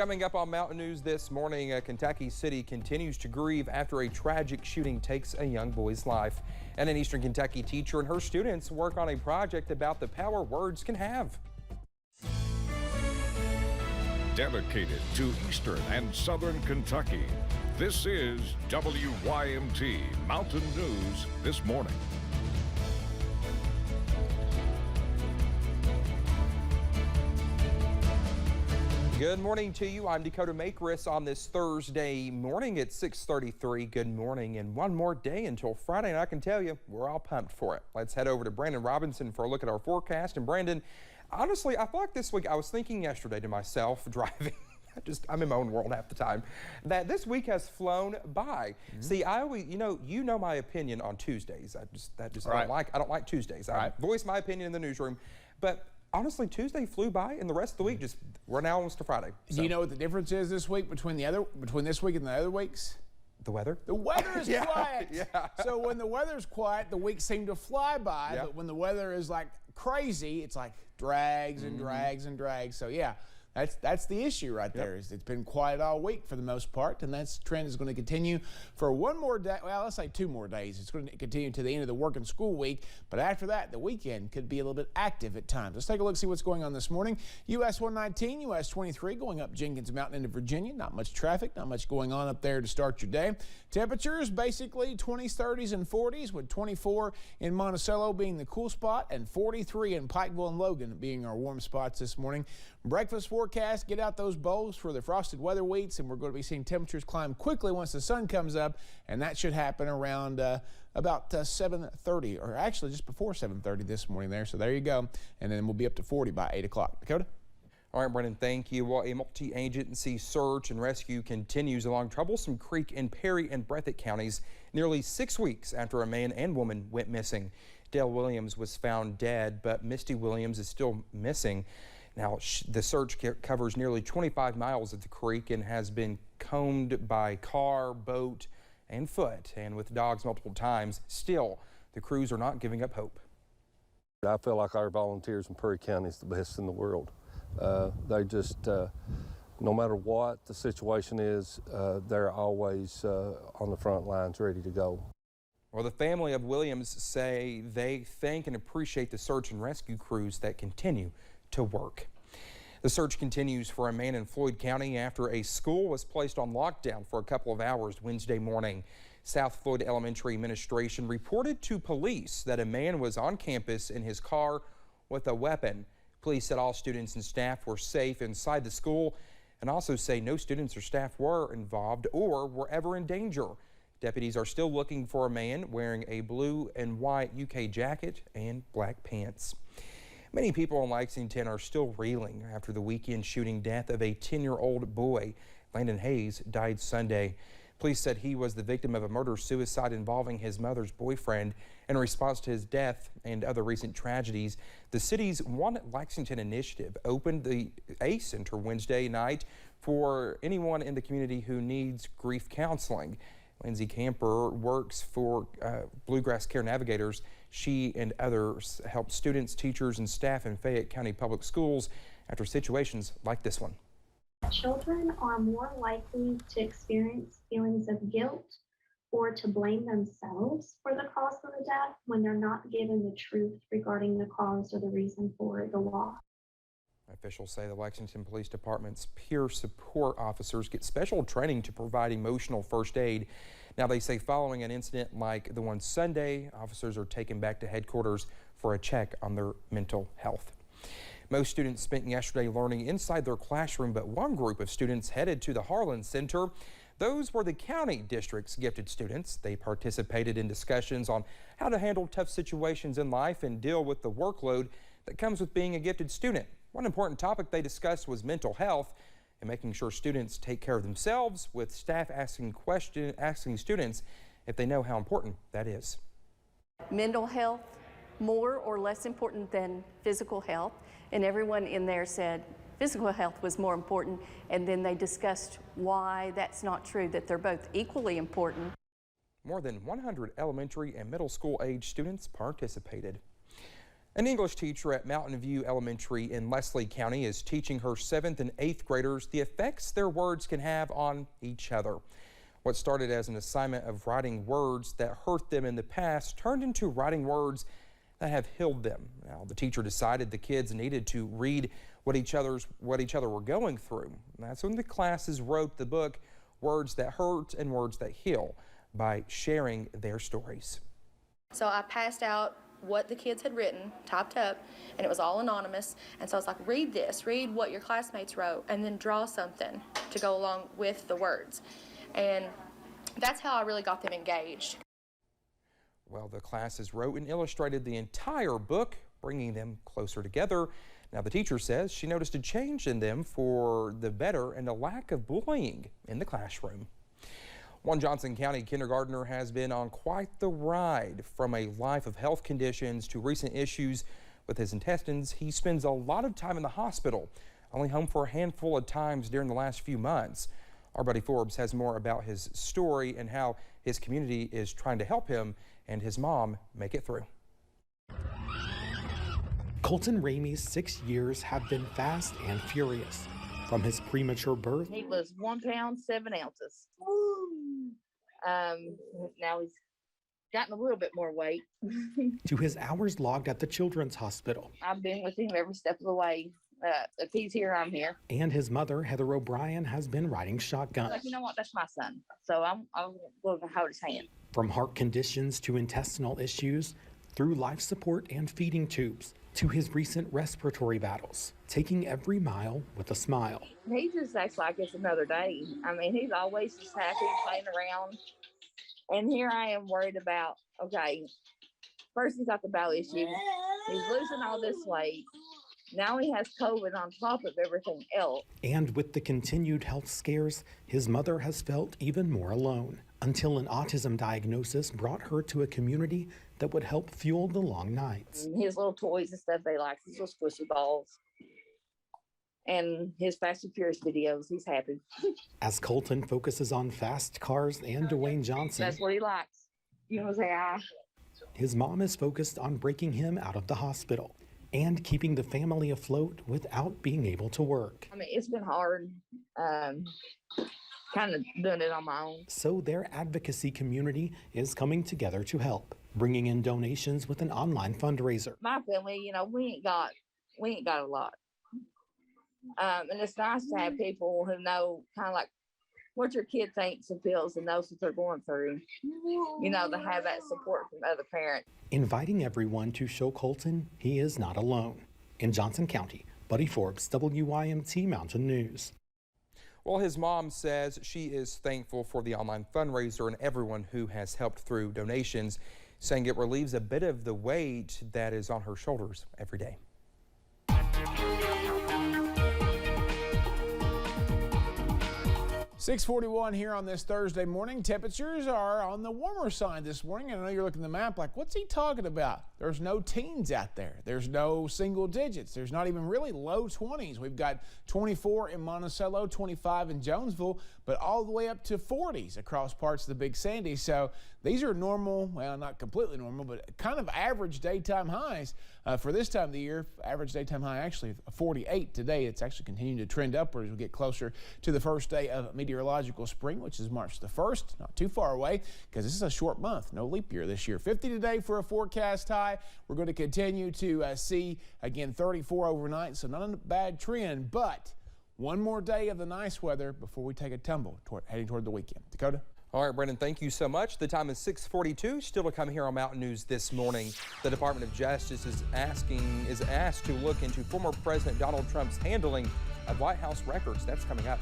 Coming up on Mountain News this morning, Kentucky City continues to grieve after a tragic shooting takes a young boy's life. And an Eastern Kentucky teacher and her students work on a project about the power words can have. Dedicated to Eastern and Southern Kentucky, this is WYMT Mountain News this morning. Good morning to you. I'm Dakota Makris on this Thursday morning at 6:33. Good morning, and one more day until Friday, and I can tell you, we're all pumped for it. Let's head over to Brandon Robinson for a look at our forecast. And Brandon, honestly, I feel like this week, I was thinking yesterday to myself, driving, I'm in my own world half the time, that this week has flown by. See, I always, you know my opinion on Tuesdays. I don't like Tuesdays. I voice my opinion in the newsroom, but honestly, Tuesday flew by, and the rest of the week we're now almost to Friday. So. Do you know what the difference is this week between this week and the other weeks? The weather? The weather is quiet. Yeah. So when the weather's quiet, the weeks seem to fly by. Yep. But when the weather is like crazy, it's like drags and drags and drags. So yeah, that's the issue right there. Is it's been quiet all week for the most part, and that trend is going to continue for one more day. Well, let's say 2 more days. It's going to continue to the end of the work and school week, but after that, the weekend could be a little bit active at times. Let's take a look, see what's going on this morning. US 119, US 23 going up Jenkins Mountain into Virginia. Not much traffic, not much going on up there to start your day. Temperatures basically 20s, 30s, and 40s, with 24 in Monticello being the cool spot and 43 in Pikeville and Logan being our warm spots this morning. Breakfast forecast, get out those bowls for the frosted weather wheats, and we're going to be seeing temperatures climb quickly once the sun comes up, and that should happen around about 7:30, or actually just before 7:30 this morning there. So there you go, and then we'll be up to 40 by 8 o'clock. Dakota? All right, Brendan, thank you. Well, a multi-agency search and rescue continues along Troublesome Creek in Perry and Breathitt counties nearly 6 weeks after a man and woman went missing. Dale Williams was found dead, but Misty Williams is still missing. Now, the search covers nearly 25 miles of the creek and has been combed by car, boat, and foot, and with dogs multiple times. Still, the crews are not giving up hope. I feel like our volunteers in Perry County is the best in the world. They just, no matter what the situation is, they're always on the front lines ready to go. Well, the family of Williams say they thank and appreciate the search and rescue crews that continue to work. The search continues for a man in Floyd County after a school was placed on lockdown for a couple of hours Wednesday morning. South Floyd Elementary Administration reported to police that a man was on campus in his car with a weapon. Police said all students and staff were safe inside the school, and also say no students or staff were involved or were ever in danger. Deputies are still looking for a man wearing a blue and white UK jacket and black pants. Many people in Lexington are still reeling after the weekend shooting death of a 10-year-old boy. Landon Hayes died Sunday. Police said he was the victim of a murder-suicide involving his mother's boyfriend. In response to his death and other recent tragedies, the city's One Lexington initiative opened the ACE Center Wednesday night for anyone in the community who needs grief counseling. Lindsay Camper works for Bluegrass Care Navigators. She and others help students, teachers, and staff in Fayette County Public Schools after situations like this one. Children are more likely to experience feelings of guilt or to blame themselves for the cause of the death when they're not given the truth regarding the cause or the reason for the loss. Officials say the Lexington Police Department's peer support officers get special training to provide emotional first aid. Now, they say following an incident like the one Sunday, officers are taken back to headquarters for a check on their mental health. Most students spent yesterday learning inside their classroom, but one group of students headed to the Harlan Center. Those were the county district's gifted students. They participated in discussions on how to handle tough situations in life and deal with the workload that comes with being a gifted student. One important topic they discussed was mental health and making sure students take care of themselves, with staff asking students if they know how important that is. Mental health, more or less important than physical health, and everyone in there said physical health was more important, and then they discussed why that's not true, that they're both equally important. More than 100 elementary and middle school age students participated. An English teacher at Mountain View Elementary in Leslie County is teaching her 7th and 8th graders the effects their words can have on each other. What started as an assignment of writing words that hurt them in the past turned into writing words that have healed them. Now, the teacher decided the kids needed to read what each other were going through. That's when the classes wrote the book Words That Hurt and Words That Heal by sharing their stories. So I passed out what the kids had written, typed up, and it was all anonymous. And so I was like, read this, read what your classmates wrote, and then draw something to go along with the words. And that's how I really got them engaged. Well, the classes wrote and illustrated the entire book, bringing them closer together. Now, the teacher says she noticed a change in them for the better and a lack of bullying in the classroom. One Johnson County kindergartner has been on quite the ride. From a life of health conditions to recent issues with his intestines, he spends a lot of time in the hospital, only home for a handful of times during the last few months. Our buddy Forbes has more about his story and how his community is trying to help him and his mom make it through. Colton Ramey's 6 years have been fast and furious. From his premature birth, he was 1 pound 7 ounces. Now he's gotten a little bit more weight. to his hours logged at the Children's Hospital. I've been with him every step of the way. If he's here, I'm here. And his mother, Heather O'Brien, has been riding shotgun. Like, you know what? That's my son. So I'm going to hold his hand. From heart conditions to intestinal issues, through life support and feeding tubes, to his recent respiratory battles, taking every mile with a smile. He just acts like it's another day. I mean, he's always just happy, playing around. And here I am worried about, okay, first he's got the bowel issue. He's losing all this weight. Now he has COVID on top of everything else. And with the continued health scares, his mother has felt even more alone, until an autism diagnosis brought her to a community that would help fuel the long nights. And his little toys and stuff, they like his little squishy balls. And his Fast and Furious videos, he's happy. As Colton focuses on fast cars and Dwayne Johnson, That's what he likes. You know, say, his mom is focused on breaking him out of the hospital and keeping the family afloat without being able to work. I mean, it's been hard, kind of doing it on my own. So their advocacy community is coming together to help, bringing in donations with an online fundraiser. My family, you know, we ain't got a lot. And it's nice to have people who know kind of like what your kid thinks and feels and knows what they're going through, you know, to have that support from other parents. Inviting everyone to show Colton he is not alone. In Johnson County, Buddy Forbes, WYMT Mountain News. Well, his mom says she is thankful for the online fundraiser and everyone who has helped through donations, saying it relieves a bit of the weight that is on her shoulders every day. 6:41 here on this Thursday morning. Temperatures are on the warmer side this morning. I know you're looking at the map like, what's he talking about? There's no teens out there. There's no single digits. There's not even really low 20s. We've got 24 in Monticello, 25 in Jonesville, but all the way up to 40s across parts of the Big Sandy. So these are normal, well, not completely normal, but kind of average daytime highs for this time of the year. Average daytime high actually 48 today. It's actually continuing to trend upward as we get closer to the first day of meteorological spring, which is March the 1st. Not too far away because this is a short month. No leap year this year. 50 today for a forecast high. We're going to continue to see, again, 34 overnight, so not a bad trend, but one more day of the nice weather before we take a tumble heading toward the weekend. Dakota? All right, Brendan, thank you so much. The time is 6:42. Still to come here on Mountain News this morning. The Department of Justice is asked to look into former President Donald Trump's handling of White House records. That's coming up.